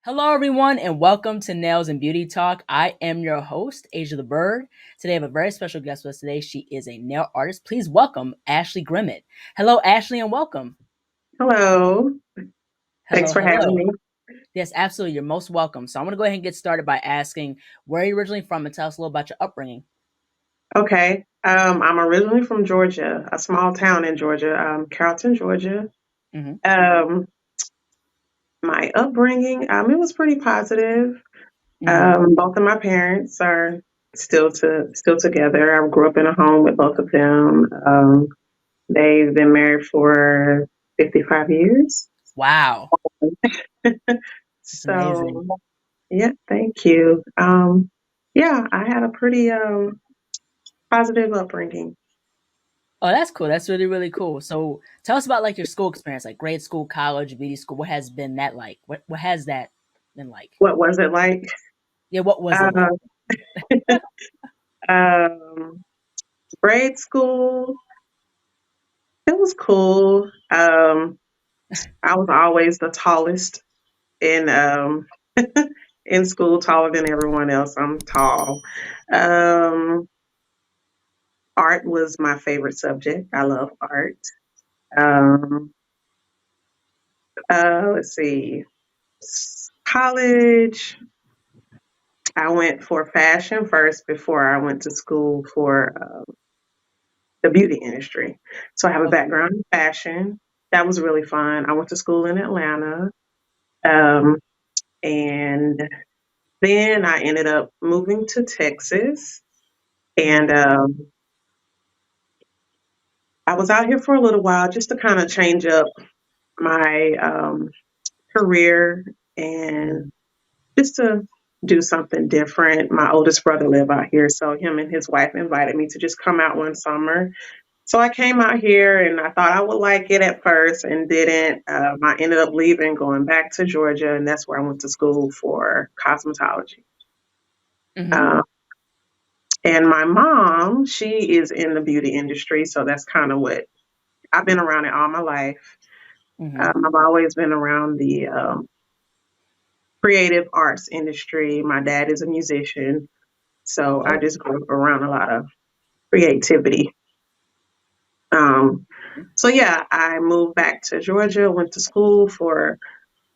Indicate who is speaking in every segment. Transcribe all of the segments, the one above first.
Speaker 1: Hello, everyone, and welcome to Nails and Beauty Talk. I am your host, Asia the Bird. Today, I have a very special guest with us today. She is a nail artist. Please welcome Ashley Grimmett. Hello, Ashley, and welcome.
Speaker 2: Hello. Thanks
Speaker 1: Hello,
Speaker 2: for having
Speaker 1: hello.
Speaker 2: me.
Speaker 1: Yes, absolutely. You're most welcome. So, I'm going to go ahead and get started by asking where are you originally from and tell us a little about your upbringing.
Speaker 2: Okay. I'm originally from Georgia, a small town in Georgia, Carrollton, Georgia.
Speaker 1: Hmm.
Speaker 2: Um, my upbringing, it was pretty positive.
Speaker 1: Hmm.
Speaker 2: Both of my parents are still together. I grew up in a home with both of them. They've been married for 55 years.
Speaker 1: Wow. It's amazing.
Speaker 2: So, yeah, thank you. Yeah, I had a pretty positive upbringing.
Speaker 1: Oh, that's cool. That's really, really cool. So, tell us about like your school experience, like grade school, college, beauty school. What has been that like? What has that been like?
Speaker 2: What was it like?
Speaker 1: Yeah, what was it like?
Speaker 2: Uh, um, grade school, it was cool. I was always the tallest in in school, taller than everyone else. I'm tall. Um, art was my favorite subject. I love art. Um, let's see, college. I went for fashion first before I went to school for the beauty industry. So I have a
Speaker 1: Okay.
Speaker 2: background in fashion. That was really fun. I went to school in Atlanta. Um, and then I ended up moving to Texas. And
Speaker 1: Hmm.
Speaker 2: I was out here for a little while just to kind of change up my career and just to do something different. My oldest brother lived out here, so him and his wife invited me to just come out one summer. So I came out here and I thought I would like it at first and didn't. I ended up leaving, going back to Georgia, and that's where I went to school for cosmetology.
Speaker 1: Hmm.
Speaker 2: Uh, and my mom, she is in the beauty industry, so that's kind of what I've been around it all my life.
Speaker 1: Hmm.
Speaker 2: I've always been around the creative arts industry. My dad is a musician, so I
Speaker 1: Oh.
Speaker 2: just grew up around a lot of creativity. Um, so yeah, I moved back to Georgia, went to school for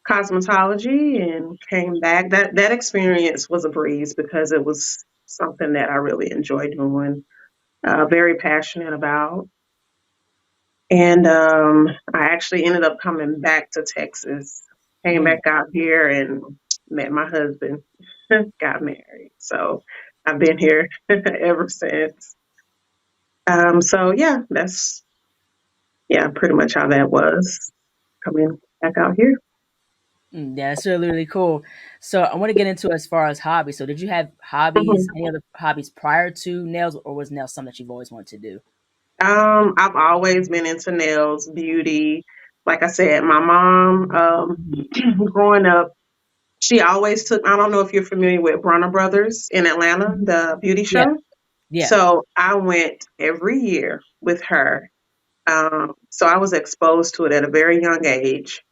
Speaker 2: cosmetology and came back. That experience was a breeze because it was something that I really enjoyed doing, very passionate about. And I actually ended up coming back to Texas, came
Speaker 1: Mm.
Speaker 2: back out here and met my husband, got married. So I've been here ever since. So yeah, that's yeah, pretty much how that was coming back out here.
Speaker 1: Yeah, that's really, really cool. So I want to get into as far as hobbies. So did you have hobbies,
Speaker 2: Mhm.
Speaker 1: any other hobbies prior to nails, or was nails something that you've always wanted to do?
Speaker 2: I've always been into nails, beauty. Like I said, my mom, growing up, she always took. I don't know if you're familiar with Bronner Brothers in Atlanta, the beauty
Speaker 1: Yeah,
Speaker 2: show.
Speaker 1: yeah.
Speaker 2: So I went every year with her. So I was exposed to it at a very young age.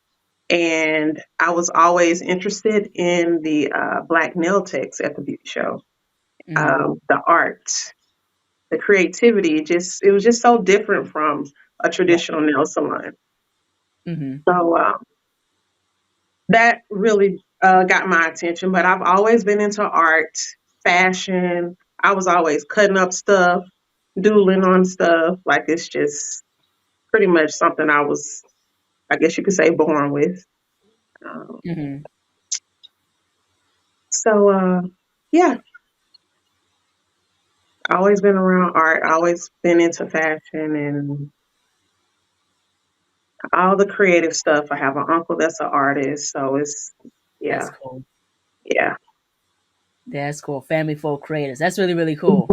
Speaker 2: And I was always interested in the black nail techs at the beauty show,
Speaker 1: Hmm.
Speaker 2: the art, the creativity. Just it was just so different from a
Speaker 1: Right.
Speaker 2: traditional nail salon.
Speaker 1: Hmm.
Speaker 2: So that really got my attention. But I've always been into art, fashion. I was always cutting up stuff, doodling on stuff. Like it's just pretty much something I was, I guess you could say, born with. Um,
Speaker 1: Hmm.
Speaker 2: so yeah, always been around art. Always been into fashion and all the creative stuff. I have an uncle that's an artist, so it's
Speaker 1: That's
Speaker 2: yeah,
Speaker 1: cool.
Speaker 2: yeah.
Speaker 1: That's cool. Family full of creators. That's really, really cool.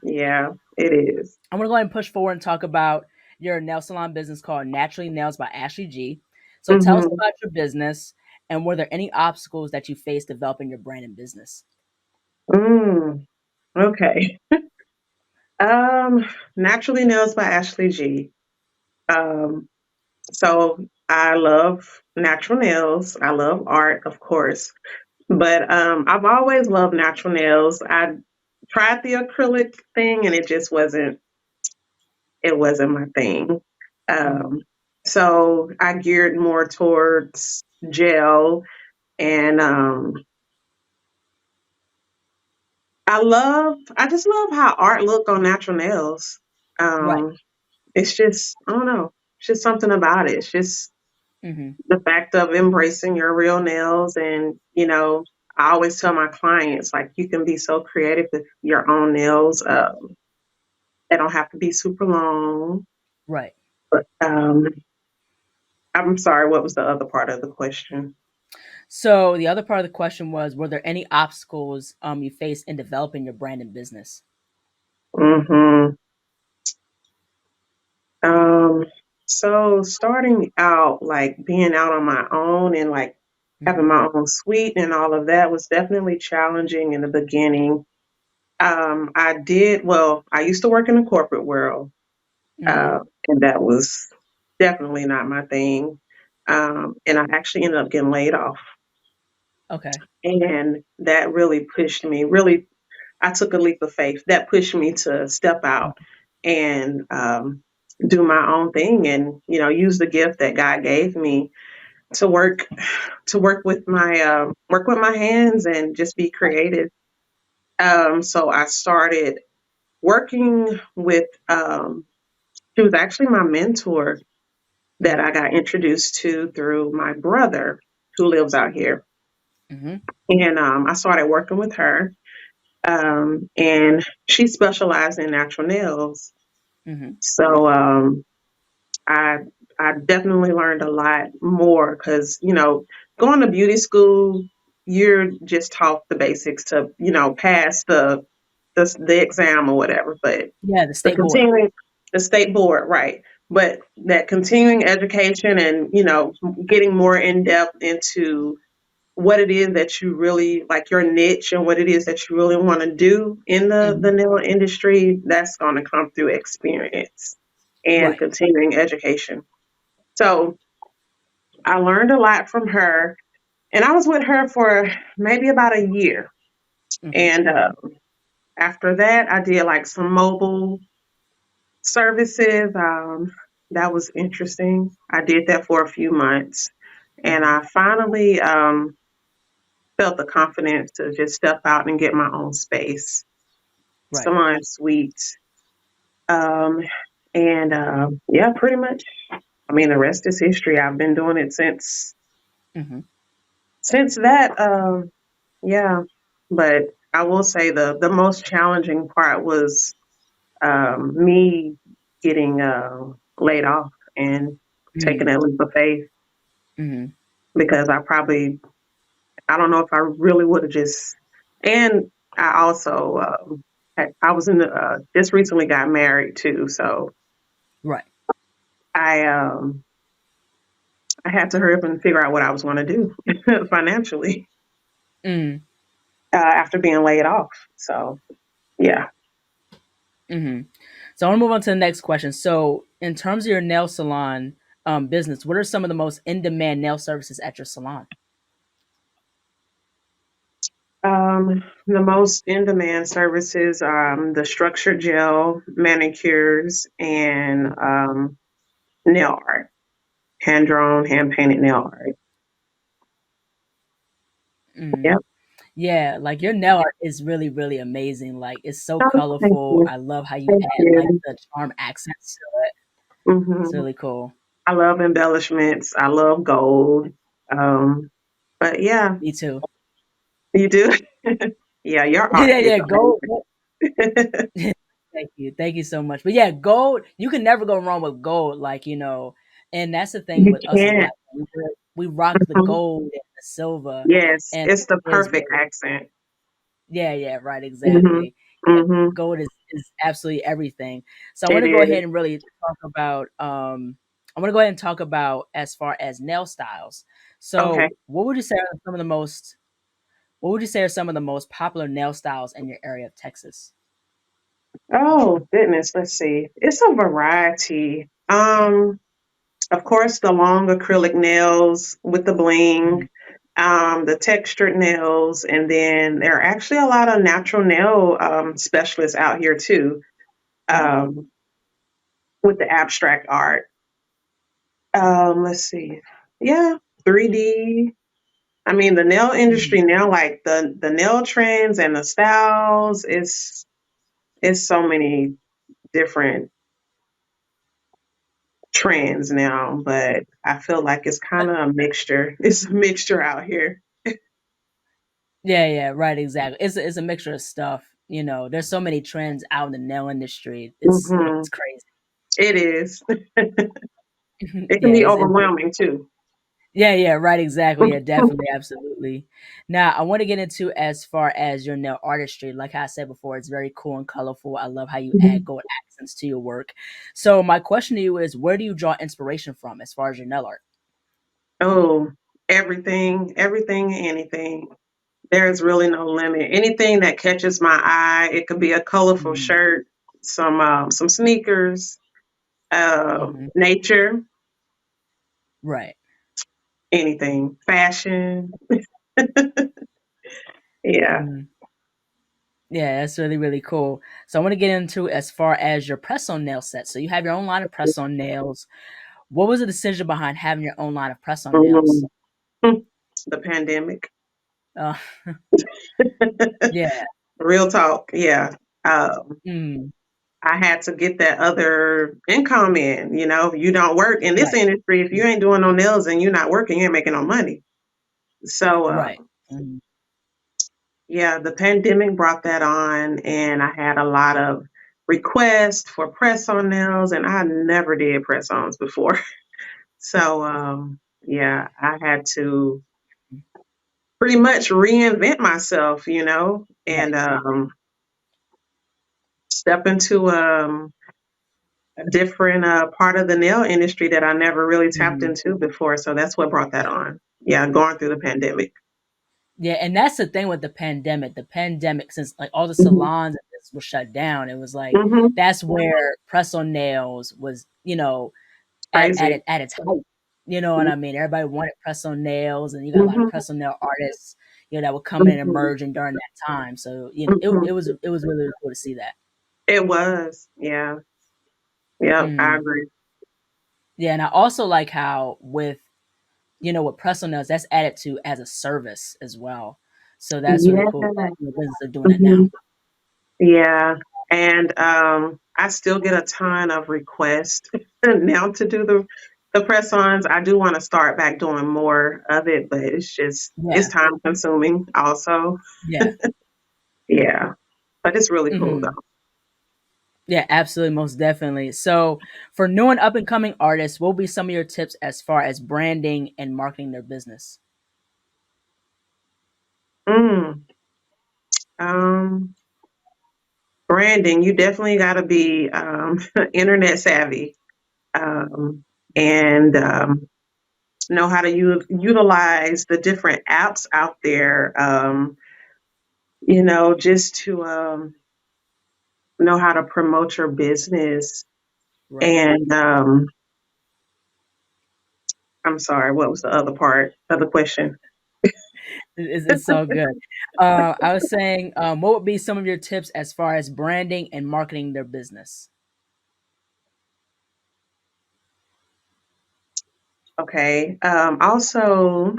Speaker 2: Yeah, it is.
Speaker 1: I'm gonna go ahead and push forward and talk about your nail salon business called Naturally Nails by Ashley G. So tell us
Speaker 2: Mm-hmm.
Speaker 1: about your business and were there any obstacles that you faced developing your brand and business?
Speaker 2: Mm, okay. Um, Naturally Nails by Ashley G. Um, So I love natural nails. I love art, of course, but I've always loved natural nails. I tried the acrylic thing, and it wasn't my thing.
Speaker 1: Mm-hmm.
Speaker 2: Um, so I geared more towards gel, and I just love how art look on natural nails.
Speaker 1: Right.
Speaker 2: Um, it's just, I don't know, it's just something about it. It's just
Speaker 1: Mm-hmm.
Speaker 2: the fact of embracing your real nails. And, I always tell my clients, like, you can be so creative with your own nails. They don't have to be super long.
Speaker 1: Right.
Speaker 2: But I'm sorry, what was the other part of the question?
Speaker 1: So the other part of the question was, were there any obstacles you faced in developing your brand and business?
Speaker 2: hmm Um, so starting out, like being out on my own and like having
Speaker 1: Mm-hmm.
Speaker 2: my own suite and all of that was definitely challenging in the beginning. I used to work in the corporate world,
Speaker 1: Mm-hmm.
Speaker 2: and that was definitely not my thing. And I actually ended up getting laid off.
Speaker 1: Okay.
Speaker 2: And that really pushed me, really, I took a leap of faith. That pushed me to step out and do my own thing and, use the gift that God gave me to work with my hands and just be
Speaker 1: Right.
Speaker 2: creative. So I started working with she was actually my mentor that
Speaker 1: Mm-hmm.
Speaker 2: I got introduced to through my brother who lives out here.
Speaker 1: Mm-hmm.
Speaker 2: And I started working with her. And she specialized in natural nails.
Speaker 1: Mm-hmm.
Speaker 2: So I I definitely learned a lot more because going to beauty school, you're just taught the basics to pass the exam or whatever. But
Speaker 1: Yeah, the
Speaker 2: the
Speaker 1: state board.
Speaker 2: continuing the state board, right? But that continuing education and getting more in depth into what it is that you really like, your niche, and what it is that you really want to do in the
Speaker 1: Mm-hmm.
Speaker 2: nail industry, that's going to come through experience and
Speaker 1: Right.
Speaker 2: continuing education. So I learned a lot from her, and I was with her for maybe about a year.
Speaker 1: Mm-hmm.
Speaker 2: And after that, I did like some mobile services. That was interesting. I did that for a few months, and
Speaker 1: Mm-hmm.
Speaker 2: I finally felt the confidence to just step out and get my own space,
Speaker 1: Right.
Speaker 2: salon suite. Um, and yeah, pretty much. I mean, the rest is history. I've been doing it
Speaker 1: Mm-hmm.
Speaker 2: since that. Yeah, but I will say the most challenging part was me getting laid off and taking
Speaker 1: Mm-hmm.
Speaker 2: that leap of faith,
Speaker 1: Mm-hmm.
Speaker 2: because I don't know if I really would have just. And I also I was in the just recently got married too, so
Speaker 1: Right.
Speaker 2: I um I had to hurry up and figure out what I was going to do financially
Speaker 1: Mm-hmm.
Speaker 2: after being laid off. So yeah.
Speaker 1: Mm-hmm. So I want to move on to the next question. So, in terms of your nail salon business, what are some of the most in-demand nail services at your salon?
Speaker 2: The most in demand services, the structured gel, manicures, and nail art, hand drawn, hand painted nail art.
Speaker 1: Mm-hmm.
Speaker 2: Yep.
Speaker 1: Yeah, like your nail art is really, really amazing. Like it's so
Speaker 2: Oh, thank
Speaker 1: colorful.
Speaker 2: you.
Speaker 1: I love how you
Speaker 2: Thank
Speaker 1: add like
Speaker 2: you.
Speaker 1: the charm accents to it. It's
Speaker 2: hmm
Speaker 1: really cool.
Speaker 2: I love embellishments. I love gold. But yeah,
Speaker 1: Me too.
Speaker 2: you do. Yeah, your art
Speaker 1: Yeah,
Speaker 2: is
Speaker 1: yeah, gold.
Speaker 2: amazing.
Speaker 1: Thank you so much. But yeah, gold. You can never go wrong with gold. Like and that's the thing
Speaker 2: You
Speaker 1: with us as
Speaker 2: can't.
Speaker 1: black. We rock the
Speaker 2: Mhm.
Speaker 1: gold and the silver,
Speaker 2: Yes,
Speaker 1: and
Speaker 2: it's the
Speaker 1: it is
Speaker 2: perfect
Speaker 1: really
Speaker 2: accent.
Speaker 1: yeah, yeah, right,
Speaker 2: hmm
Speaker 1: exactly. Yeah,
Speaker 2: hmm
Speaker 1: gold is absolutely everything. So I want
Speaker 2: It
Speaker 1: to go
Speaker 2: is.
Speaker 1: ahead and really talk about I want to go ahead and talk about as far as nail styles.
Speaker 2: Okay.
Speaker 1: So what would you say are some of the most popular nail styles in your area of Texas?
Speaker 2: Oh goodness, let's see. It's a variety. Of course, the long acrylic nails with the bling,
Speaker 1: Mhm.
Speaker 2: the textured nails, and then there are actually a lot of natural nail specialists out here too,
Speaker 1: Mhm.
Speaker 2: um, with the abstract art. Let's see. Yeah, 3D. I mean, the nail
Speaker 1: Mhm.
Speaker 2: industry now, like the nail trends and the styles, is so many different trends now, but I feel like it's kind of a mixture. It's a mixture out here.
Speaker 1: Yeah, yeah, right, exactly. It's a mixture of stuff. You know, there's so many trends out in the nail industry.
Speaker 2: Hmm.
Speaker 1: It's crazy.
Speaker 2: It is. It can
Speaker 1: Yeah,
Speaker 2: be
Speaker 1: it's
Speaker 2: overwhelming too.
Speaker 1: yeah, yeah, right, exactly. Yeah, definitely, absolutely. Now, I want to get into as far as your nail artistry. Like I said before, it's very cool and colorful. I love how you add
Speaker 2: Mhm.
Speaker 1: gold accents to your work. So, my question to you is, where do you draw inspiration from as far as your nail art?
Speaker 2: Oh, everything, anything. There's really no limit. Anything that catches my eye, it could be a colorful
Speaker 1: Mhm.
Speaker 2: shirt, some sneakers,
Speaker 1: Mhm.
Speaker 2: nature,
Speaker 1: Right.
Speaker 2: anything, fashion. Yeah.
Speaker 1: Mhm. Yeah, that's really, really cool. So I want to get into as far as your press-on nail set. So you have your own line of press-on nails. What was the decision behind having your own line of press-on nails?
Speaker 2: Mhm. The pandemic.
Speaker 1: Uh, yeah.
Speaker 2: Real talk. Yeah. Um,
Speaker 1: Mm,
Speaker 2: I had to get that other income in. You don't work in this
Speaker 1: right.
Speaker 2: industry. If you ain't doing no nails and you're not working, you ain't making no money. So,
Speaker 1: Right. Mhm.
Speaker 2: yeah, the pandemic brought that on, and I had a lot of requests for press on nails, and I never did press ons before. So, yeah, I had to pretty much reinvent myself, and
Speaker 1: Right.
Speaker 2: step into a different part of the nail industry that I never really tapped
Speaker 1: Mhm.
Speaker 2: into before. So that's what brought that on. Yeah, going through the pandemic.
Speaker 1: Yeah, and that's the thing with the pandemic. The pandemic, since like all the
Speaker 2: Hmm.
Speaker 1: salons and this were shut down, it was like
Speaker 2: Hmm.
Speaker 1: that's where press on nails was, at
Speaker 2: Crazy.
Speaker 1: it at its height. You know what I mean? Everybody wanted press on nails, and you got a lot of
Speaker 2: Hmm.
Speaker 1: press on nail artists, that would come in and
Speaker 2: Hmm.
Speaker 1: emerging during that time. So it
Speaker 2: Hmm.
Speaker 1: was really, really cool to see that.
Speaker 2: It was. Yeah. Yeah, I
Speaker 1: Mm.
Speaker 2: agree.
Speaker 1: Yeah, and I also like how with press on nails, that's added to as a service as well. So that's really
Speaker 2: Yeah.
Speaker 1: cool that business are doing that now.
Speaker 2: Hmm. Yeah. And I still get a ton of requests now to do the press ons. I do want to start back doing more of it, but it's
Speaker 1: Yeah,
Speaker 2: time consuming also.
Speaker 1: yeah.
Speaker 2: Yeah. But it's really cool
Speaker 1: Hmm.
Speaker 2: though.
Speaker 1: Yeah, absolutely, most definitely. So, for new and up and coming artists, what will be some of your tips as far as branding and marketing their business?
Speaker 2: Mm. Um, Branding, you definitely got to be internet savvy, and know how to utilize the different apps out there, just to know how to promote your business.
Speaker 1: Right.
Speaker 2: And I'm sorry, what was the other part of the question?
Speaker 1: It's so good. I was saying, what would be some of your tips as far as branding and marketing their business?
Speaker 2: Okay. Also,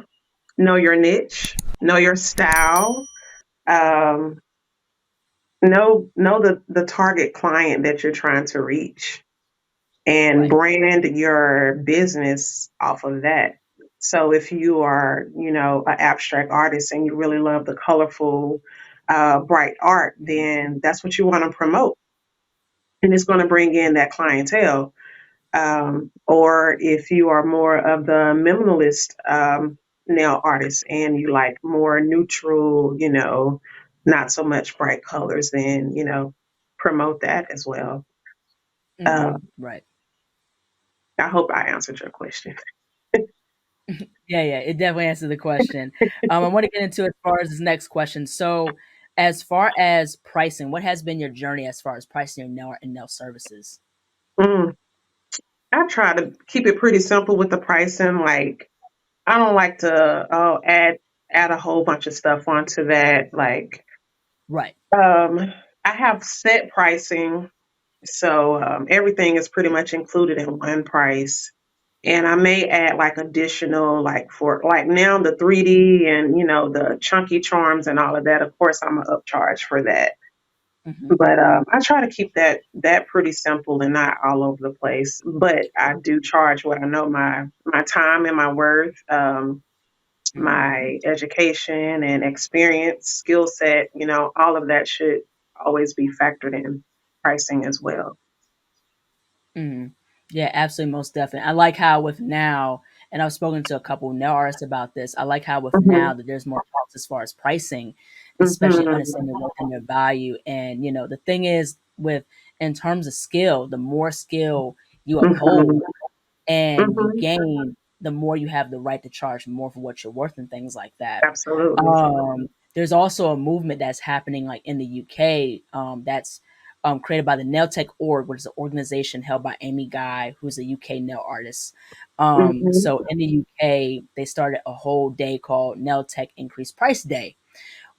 Speaker 2: know your niche, know your style, um, know the target client that you're trying to reach, and
Speaker 1: Right.
Speaker 2: brand your business off of that. So if you are, an abstract artist and you really love the colorful, bright art, then that's what you want to promote. And it's going to bring in that clientele. Or if you are more of the minimalist nail artist and you like more neutral, not so much bright colors, then, promote that as well. Uh,
Speaker 1: Right.
Speaker 2: I hope I answered your question.
Speaker 1: Yeah, yeah. It definitely answered the question. I want to get into as far as this next question. So, as far as pricing, what has been your journey as far as pricing your nail art and nail services?
Speaker 2: Mm. I try to keep it pretty simple with the pricing. Like I don't like to add a whole bunch of stuff onto that. Like
Speaker 1: Right.
Speaker 2: I have set pricing, so everything is pretty much included in one price. And I may add like additional, like for like now the 3D and the chunky charms and all of that. Of course, I'm gonna upcharge for that.
Speaker 1: Hmm.
Speaker 2: But I try to keep that pretty simple and not all over the place. But I do charge what I know my time and my worth,
Speaker 1: Hmm.
Speaker 2: my education and experience, skill set. All of that should always be factored in pricing as well.
Speaker 1: Hmm. Yeah, absolutely, most definitely. I like how with now, and I've spoken to a couple of nail artists about this. I like how with now
Speaker 2: Mhm.
Speaker 1: that there's more talks as far as pricing, especially
Speaker 2: Mhm.
Speaker 1: understanding work and their value. And the thing is with in terms of skill, the more skill you
Speaker 2: Mhm.
Speaker 1: uphold and you
Speaker 2: Mhm.
Speaker 1: gain, the more you have the right to charge more for what you're worth and things like that.
Speaker 2: Absolutely.
Speaker 1: There's also a movement that's happening like in the UK, that's created by the Nail Tech Org, which is an organization held by Amy Guy, who's a UK nail artist.
Speaker 2: Mhm.
Speaker 1: So in the UK, they started a whole day called Nail Tech Increased Price Day,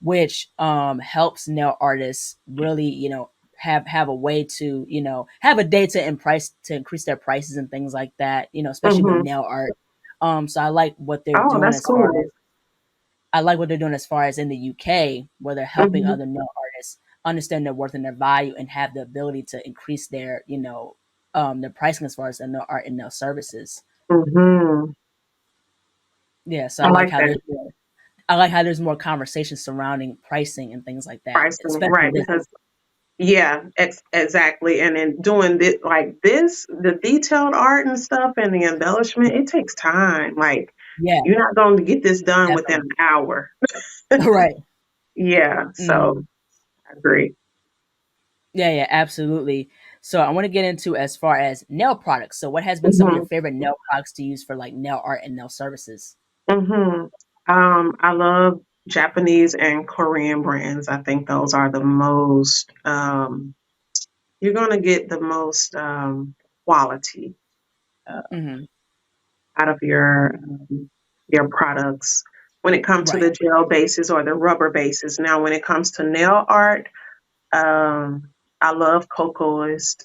Speaker 1: which helps nail artists really, have a way to, have a day to increase their prices and things like that, especially with
Speaker 2: Mhm.
Speaker 1: nail art. So
Speaker 2: Oh, that's cool.
Speaker 1: I like what they're doing as far as in the UK, where they're helping
Speaker 2: Mhm.
Speaker 1: other nail artists understand their worth and their value and have the ability to increase their, their pricing as far as the nail art and nail services.
Speaker 2: Mhm.
Speaker 1: Yeah, so
Speaker 2: I like that
Speaker 1: I like how there's more conversation surrounding pricing and things like that,
Speaker 2: pricing,
Speaker 1: especially
Speaker 2: right?
Speaker 1: this.
Speaker 2: Because yeah, exactly. And in doing this, like this, the detailed art and stuff and the embellishment, it takes time. Like
Speaker 1: Yeah,
Speaker 2: you're not going to get this done within
Speaker 1: definitely.
Speaker 2: an hour.
Speaker 1: Right.
Speaker 2: Yeah, so
Speaker 1: Mhm.
Speaker 2: I agree.
Speaker 1: Yeah, yeah, absolutely. So I want to get into as far as nail products. So what has been some of your
Speaker 2: Mhm.
Speaker 1: favorite nail products to use for like nail art and nail services?
Speaker 2: Mhm. I love Japanese and Korean brands. I think those are the most you're going to get the most quality uh,
Speaker 1: Hmm.
Speaker 2: out of your products when it comes to
Speaker 1: Right.
Speaker 2: the gel bases or the rubber bases. Now, when it comes to nail art, I love Cocoa's,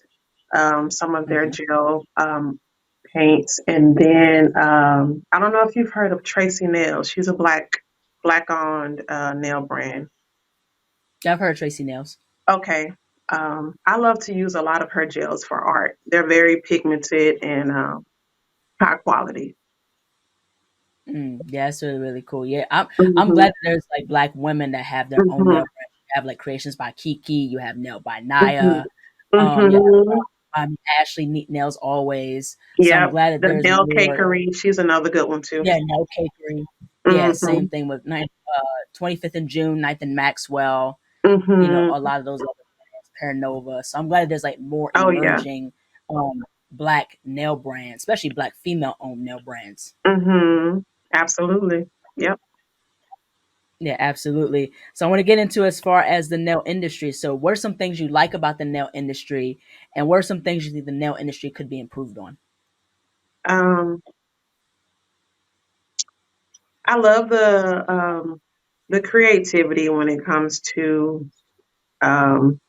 Speaker 2: some of their
Speaker 1: Hmm.
Speaker 2: gel paints, and then I don't know if you've heard of Tracy Nails. She's a black owned nail brand.
Speaker 1: I've heard Tracy Nails.
Speaker 2: Okay. I love to use a lot of her gels for art. They're very pigmented and high quality.
Speaker 1: Yeah, that's really really cool. Yeah, I'm
Speaker 2: Hmm.
Speaker 1: glad that there's like black women that have their own nail
Speaker 2: Hmm.
Speaker 1: brands. You have like creations by Kiki. You have nail by
Speaker 2: Hmm.
Speaker 1: Naya. Yeah,
Speaker 2: Hmm.
Speaker 1: Ashley Neat Nails always. So I'm
Speaker 2: Yep.
Speaker 1: glad that
Speaker 2: The
Speaker 1: there's
Speaker 2: nail
Speaker 1: more.
Speaker 2: cakery. She's another good one too.
Speaker 1: Yeah, nail cakery. Yeah, same
Speaker 2: Hmm.
Speaker 1: thing with 25th in June, 9th in Maxwell.
Speaker 2: Hmm.
Speaker 1: A lot of those other brands, Paranova. So I'm glad there's like more
Speaker 2: Oh yeah.
Speaker 1: emerging black nail brands, especially black female owned nail brands.
Speaker 2: Hmm. Absolutely. Yep.
Speaker 1: Yeah, absolutely. So I want to get into as far as the nail industry. So what are some things you like about the nail industry and what are some things you think the nail industry could be improved on?
Speaker 2: Um, I love the creativity when it comes to um,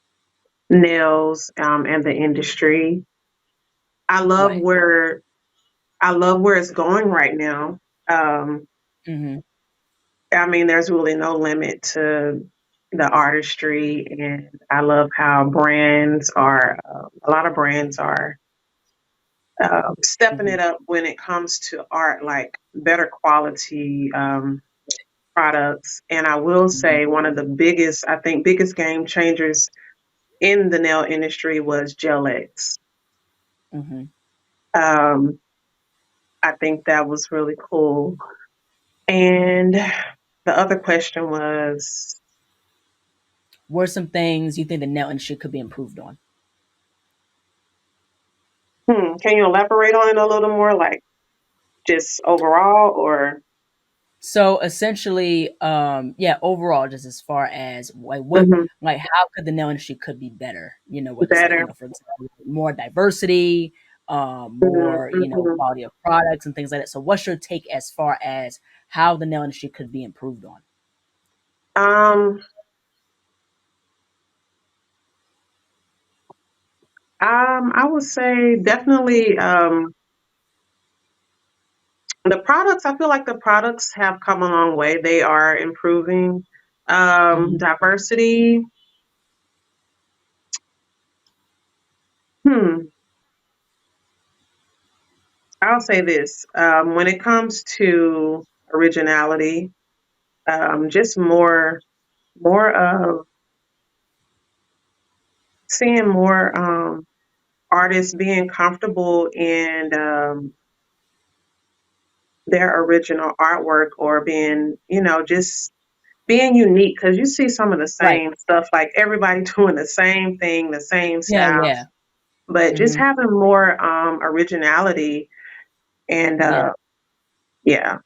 Speaker 2: nails and the industry. I love
Speaker 1: Right.
Speaker 2: where I love where it's going right now. Um,
Speaker 1: Hmm.
Speaker 2: I mean, there's really no limit to the artistry, and I love how brands are. A lot of brands are stepping
Speaker 1: Hmm.
Speaker 2: it up when it comes to art, like better quality products. And I will
Speaker 1: Hmm.
Speaker 2: say one of the biggest, I think, biggest game changers in the nail industry was Gel X.
Speaker 1: Hmm.
Speaker 2: Um, I think that was really cool. And the other question was,
Speaker 1: What are some things you think the nail industry could be improved on?
Speaker 2: can you elaborate on it a little more, like just overall or
Speaker 1: So essentially, yeah, overall, just as far as
Speaker 2: mhm,
Speaker 1: how could the nail industry could be better? Whether it's like,
Speaker 2: better?
Speaker 1: for example, more diversity, more,
Speaker 2: Mhm.
Speaker 1: quality of products and things like that. So, what's your take as far as how the nail industry could be improved on?
Speaker 2: Um, I would say definitely the products. I feel like the products have come a long way. They are improving.
Speaker 1: Hmm.
Speaker 2: Diversity. Hmm. I'll say this. When it comes to originality, just more of seeing more artists being comfortable in their original artwork or being, just being unique because you see some of the
Speaker 1: Right.
Speaker 2: same stuff, like everybody doing the same thing, the same
Speaker 1: Yeah.
Speaker 2: style,
Speaker 1: Yeah.
Speaker 2: but just
Speaker 1: Hmm.
Speaker 2: having more originality and
Speaker 1: Yeah.
Speaker 2: yeah.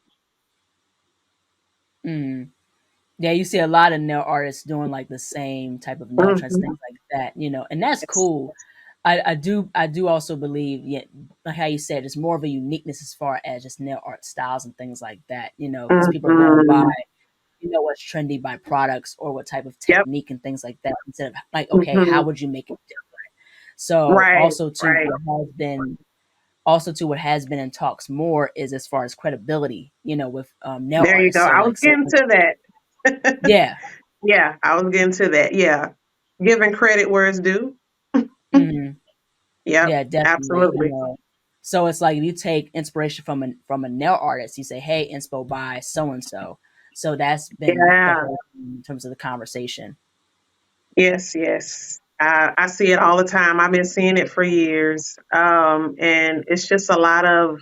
Speaker 1: Mm. Yeah, you see a lot of nail artists doing like the same type of nail trends,
Speaker 2: Mhm.
Speaker 1: things like that, and that's
Speaker 2: Yes.
Speaker 1: cool. I do also believe, yeah, like how you said, it's more of a uniqueness as far as just nail art styles and things like that, because people are going by,
Speaker 2: Mhm.
Speaker 1: what's trendy by products or what type of
Speaker 2: Yep.
Speaker 1: technique and things like that, instead of like, okay, how
Speaker 2: Mhm.
Speaker 1: would you make it different? So
Speaker 2: Right,
Speaker 1: also too,
Speaker 2: right.
Speaker 1: what has been in talks more is as far as credibility, with nail
Speaker 2: There you go.
Speaker 1: artists. So
Speaker 2: I was
Speaker 1: like, say,
Speaker 2: getting to that.
Speaker 1: yeah.
Speaker 2: Yeah, I was getting to that. Yeah. Giving credit where it's due.
Speaker 1: Mhm.
Speaker 2: Yep,
Speaker 1: Yeah, definitely.
Speaker 2: absolutely.
Speaker 1: So it's like if you take inspiration from a nail artist, you say, "Hey, inspo by so and so." So that's been the
Speaker 2: Yeah.
Speaker 1: whole thing in terms of the conversation.
Speaker 2: Yes, yes. I see it all the time. I've been seeing it for years. And it's just a lot of,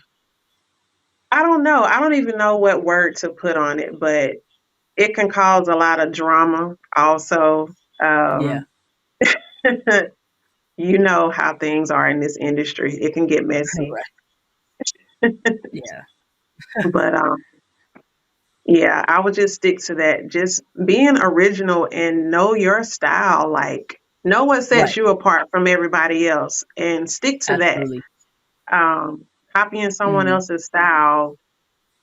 Speaker 2: I don't know. I don't even know what word to put on it, but it can cause a lot of drama also.
Speaker 1: Yeah.
Speaker 2: Um, you know how things are in this industry. It can get messy.
Speaker 1: Right. Yeah.
Speaker 2: But yeah, I would just stick to that. Just being original and know your style. Like, know what sets
Speaker 1: Right.
Speaker 2: you apart from everybody else and stick to that.
Speaker 1: Absolutely.
Speaker 2: Um, Copying someone
Speaker 1: Mhm.
Speaker 2: else's style,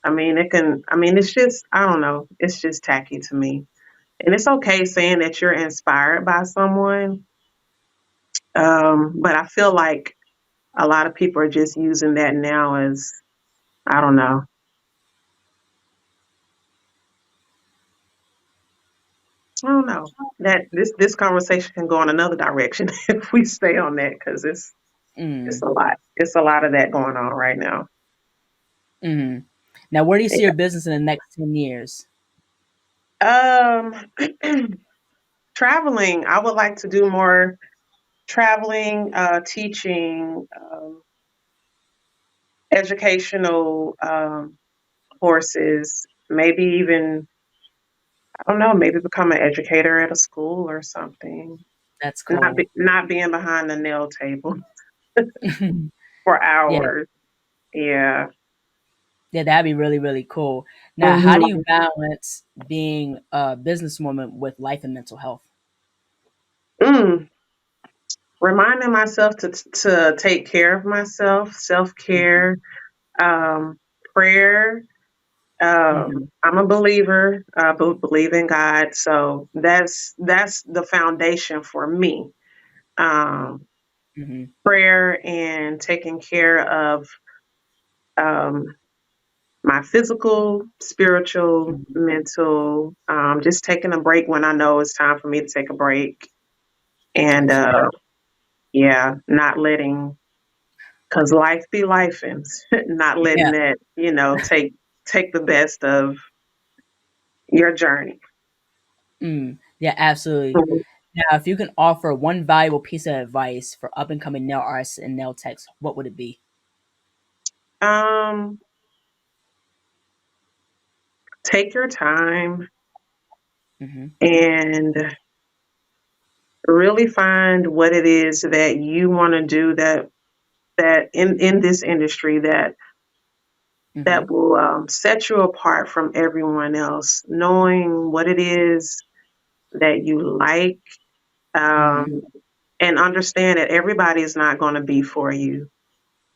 Speaker 2: it's just, I don't know, it's just tacky to me. And it's okay saying that you're inspired by someone. But I feel like a lot of people are just using that now as, I don't know. I don't know. That this conversation can go in another direction if we stay on that because it's
Speaker 1: Mhm.
Speaker 2: a lot. It's a lot of that going on right now.
Speaker 1: Mhm. Now, where do you see
Speaker 2: Yeah.
Speaker 1: your business in the next 10 years?
Speaker 2: Um, Traveling. I would like to do more traveling, teaching, educational courses. Maybe even I don't know. Maybe become an educator at a school or something.
Speaker 1: That's cool.
Speaker 2: Not being behind the nail table for
Speaker 1: Yeah.
Speaker 2: hours. Yeah.
Speaker 1: Yeah, that'd be really, really cool. Now, how do you
Speaker 2: Mhm.
Speaker 1: balance being a businesswoman with life and mental health?
Speaker 2: Mm. Reminding myself to take care of myself, self
Speaker 1: Mhm.
Speaker 2: care, prayer.
Speaker 1: Mhm.
Speaker 2: I'm a believer, believe in God, so that's the foundation for me. Um,
Speaker 1: Mhm.
Speaker 2: Prayer and taking care of um, my physical, spiritual,
Speaker 1: Mhm.
Speaker 2: mental. Just taking a break when I know it's time for me to take a break, and
Speaker 1: Absolutely.
Speaker 2: yeah, not letting because life be life and not letting
Speaker 1: Yeah.
Speaker 2: that take the best of your journey.
Speaker 1: Yeah, absolutely.
Speaker 2: Mhm.
Speaker 1: Now, if you can offer one valuable piece of advice for up and coming nail artists and nail techs, what would it be?
Speaker 2: Um, take your time
Speaker 1: Mhm.
Speaker 2: and really find what it is that you want to do that in this industry that
Speaker 1: Mhm.
Speaker 2: will set you apart from everyone else. Knowing what it is that you like,
Speaker 1: Mhm.
Speaker 2: um, and understand that everybody is not going to be for you.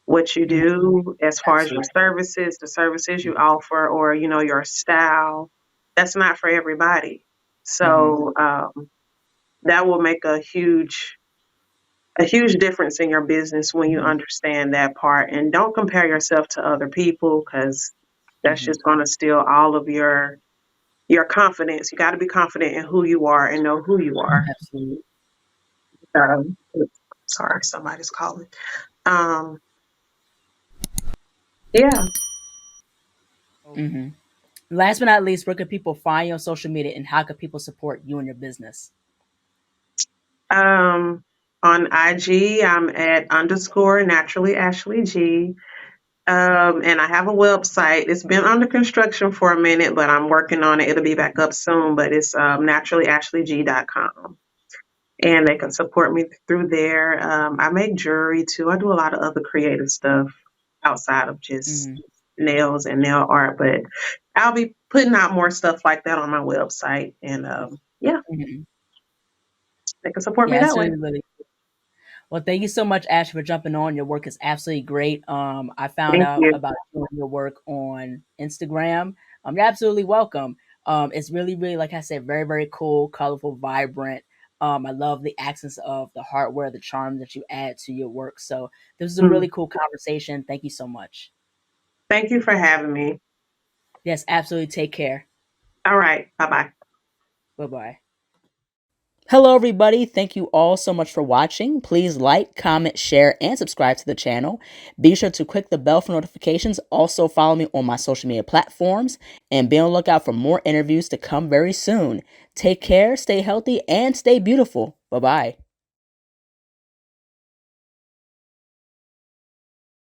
Speaker 2: what you
Speaker 1: Mhm.
Speaker 2: do as far as your
Speaker 1: Absolutely.
Speaker 2: services, the services you offer, or your style. That's not for everybody.
Speaker 1: Mhm.
Speaker 2: So that will make a huge difference in your business when you
Speaker 1: Mhm.
Speaker 2: understand that part. And don't compare yourself to other people, because that's
Speaker 1: Mhm.
Speaker 2: just going to steal all of your confidence. You got to be confident in who you are and know who you are.
Speaker 1: Absolutely.
Speaker 2: Um, Sorry, somebody's calling. Um, yeah.
Speaker 1: Mhm. Last but not least, where can people find you on social media, and how can people support you and your business?
Speaker 2: On IG, I'm at underscore naturally Ashley G. And I have a website. It's been under construction for a minute, but I'm working on it. It'll be back up soon, but it's naturallyashleyg.com. And they can support me through there. I make jewelry too. I do a lot of other creative stuff outside of just
Speaker 1: Mhm.
Speaker 2: nails and nail art, but I'll be putting out more stuff like that on my website. And yeah,
Speaker 1: Mhm.
Speaker 2: they can support me
Speaker 1: Yeah,
Speaker 2: that
Speaker 1: that's
Speaker 2: way.
Speaker 1: really. Well, thank you so much, Ash, for jumping on. Your work is absolutely great. I found
Speaker 2: Thank
Speaker 1: out
Speaker 2: you.
Speaker 1: about you and your work on Instagram. You're absolutely welcome. It's really, really, like I said, very, very cool, colorful, vibrant. I love the accents of the hardware, the charm that you add to your work. So this is a
Speaker 2: Mm.
Speaker 1: really cool conversation. Thank you so much.
Speaker 2: Thank you for having me.
Speaker 1: Yes, absolutely. Take care.
Speaker 2: All right. Bye bye.
Speaker 1: Bye bye. Hello, everybody. Thank you all so much for watching. Please like, comment, share, and subscribe to the channel. Be sure to click the bell for notifications. Also, follow me on my social media platforms and be on the lookout for more interviews to come very soon. Take care, stay healthy, and stay beautiful. Bye bye.